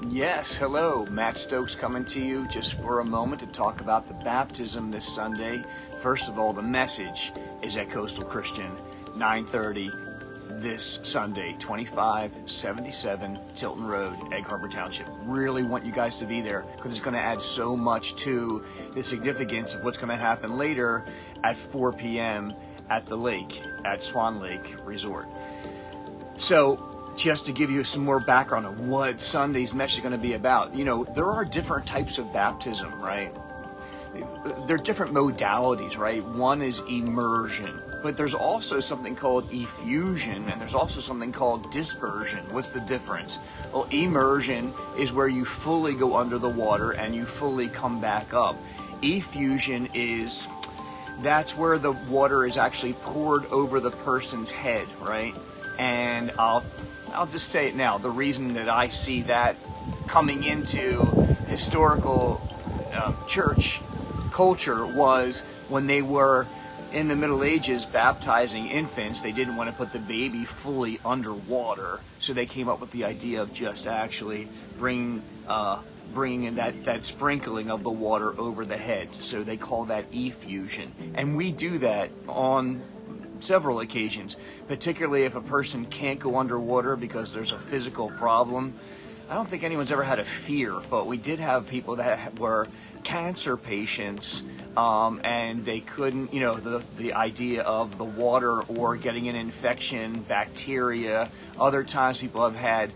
Yes, hello. Matt Stokes coming to you just for a moment to talk about the baptism this Sunday. First of all, the message is at Coastal Christian, 9:30 this Sunday, 2577 Tilton Road, Egg Harbor Township. Really want you guys to be there because it's going to add so much to the significance of what's going to happen later at 4 p.m. at the lake, at Swan Lake Resort. So, just to give you some more background of what Sunday's message is going to be about. You know, there are different types of baptism, right? There are different modalities, right? One is immersion, but there's also something called effusion, and there's also something called dispersion. What's the difference? Well, immersion is where you fully go under the water and you fully come back up. Effusion that's where the water is actually poured over the person's head, right? And I'll just say it now. The reason that I see that coming into historical church culture was when they were in the Middle Ages baptizing infants. They didn't want to put the baby fully underwater, so they came up with the idea of just actually bringing in that sprinkling of the water over the head. So they call that effusion, and we do that on several occasions, particularly if a person can't go underwater because there's a physical problem. I don't think anyone's ever had a fear, but we did have people that were cancer patients, and they couldn't, the idea of the water or getting an infection, bacteria. Other times people have had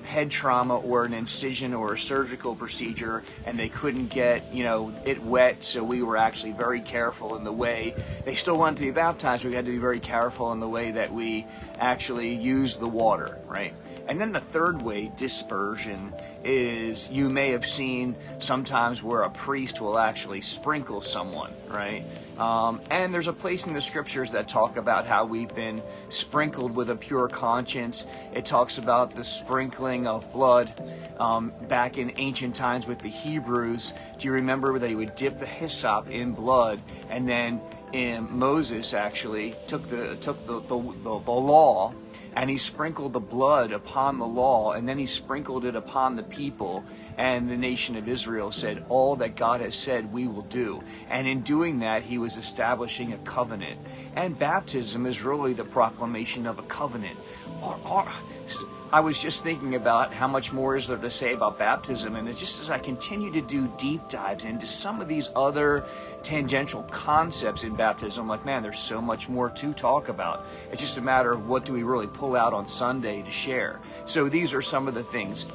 head trauma or an incision or a surgical procedure, and they couldn't get, it wet, so we were actually very careful in the way. They still wanted to be baptized, we had to be very careful in the way that we actually use the water, right? And then the third way, dispersion, is you may have seen sometimes where a priest will actually sprinkle someone, right? And there's a place in the scriptures that talk about how we've been sprinkled with a pure conscience. It talks about the sprinkling of blood back in ancient times with the Hebrews. Do you remember where they would dip the hyssop in blood, and then Moses actually took the law, and he sprinkled the blood upon the law, and then he sprinkled it upon the people, and the nation of Israel said, all that God has said we will do. And in doing that, he was establishing a covenant. And baptism is really the proclamation of a covenant. I was just thinking about how much more is there to say about baptism, and it's just as I continue to do deep dives into some of these other tangential concepts in baptism, like, man, there's so much more to talk about. It's just a matter of what do we really pull out on Sunday to share. So these are some of the things,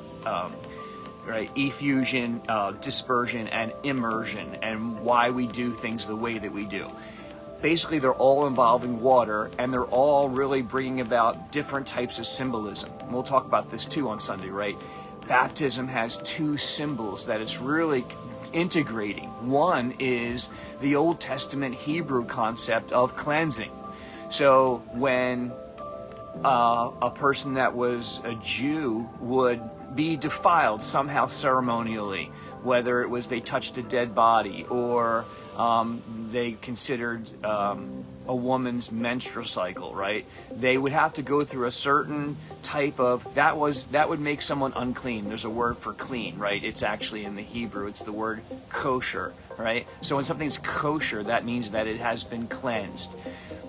right? Effusion, dispersion, and immersion, and why we do things the way that we do. Basically, they're all involving water, and they're all really bringing about different types of symbolism. And we'll talk about this too on Sunday, right? Baptism has two symbols that it's really integrating. One is the Old Testament Hebrew concept of cleansing. So when a person that was a Jew would be defiled somehow ceremonially, whether it was they touched a dead body or they considered a woman's menstrual cycle, right? They would have to go through a certain type of, that would make someone unclean. There's a word for clean, right? It's actually in the Hebrew, it's the word kosher, right? So when something's kosher, that means that it has been cleansed.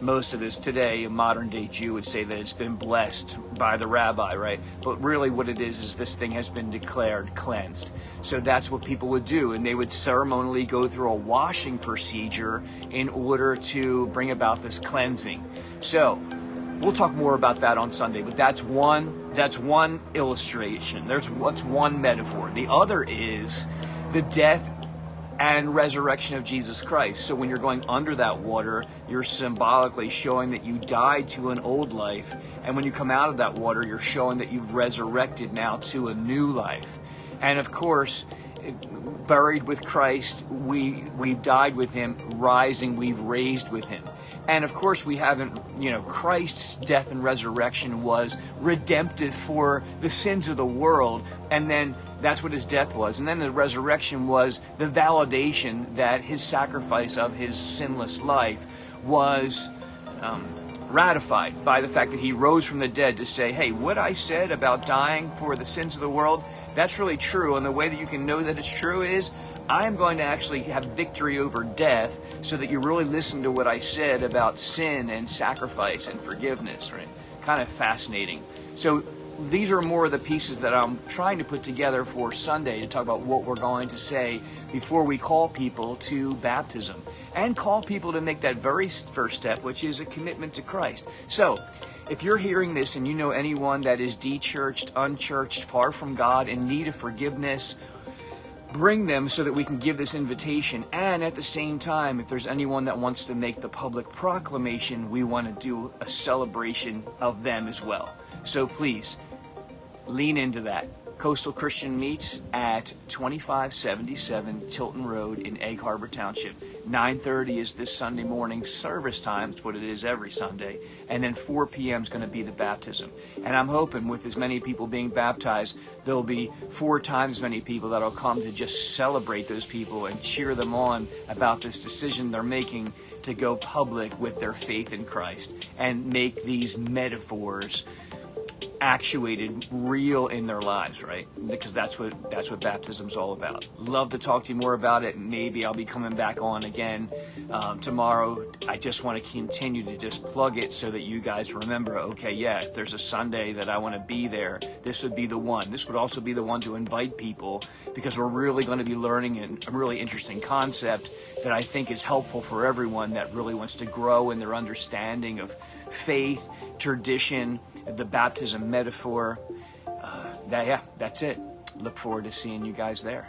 Most of us today, a modern day Jew would say that it's been blessed by the rabbi, right? But really what it is this thing has been declared cleansed. So that's what people would do, and they would ceremonially go through a washing procedure in order to bring about this cleansing. So we'll talk more about that on Sunday, but that's one illustration. That's one metaphor. The other is the death and resurrection of Jesus Christ. So when you're going under that water, you're symbolically showing that you died to an old life, and when you come out of that water, you're showing that you've resurrected now to a new life. And of course, buried with Christ, we've died with him, rising, we've raised with him. And of course we haven't, Christ's death and resurrection was redemptive for the sins of the world, and then that's what his death was. And then the resurrection was the validation that his sacrifice of his sinless life was ratified by the fact that he rose from the dead to say, hey, what I said about dying for the sins of the world, that's really true. And the way that you can know that it's true is I am going to actually have victory over death, so that you really listen to what I said about sin and sacrifice and forgiveness, right? Kind of fascinating. So these are more of the pieces that I'm trying to put together for Sunday to talk about what we're going to say before we call people to baptism, and call people to make that very first step, which is a commitment to Christ. So if you're hearing this and you know anyone that is de-churched, unchurched, far from God, in need of forgiveness, bring them so that we can give this invitation. And at the same time, if there's anyone that wants to make the public proclamation, we want to do a celebration of them as well. So please, lean into that. Coastal Christian meets at 2577 Tilton Road in Egg Harbor Township. 9:30 is this Sunday morning service time. It's what it is every Sunday. And then 4 p.m. is going to be the baptism. And I'm hoping with as many people being baptized, there'll be 4 times as many people that'll come to just celebrate those people and cheer them on about this decision they're making to go public with their faith in Christ and make these metaphors actuated, real in their lives, right? Because that's what baptism's all about. Love to talk to you more about it. Maybe I'll be coming back on again tomorrow. I just want to continue to just plug it so that you guys remember, okay, yeah, if there's a Sunday that I want to be there, this would be the one. This would also be the one to invite people, because we're really going to be learning a really interesting concept that I think is helpful for everyone that really wants to grow in their understanding of faith, tradition, the baptism metaphor. That's it. Look forward to seeing you guys there.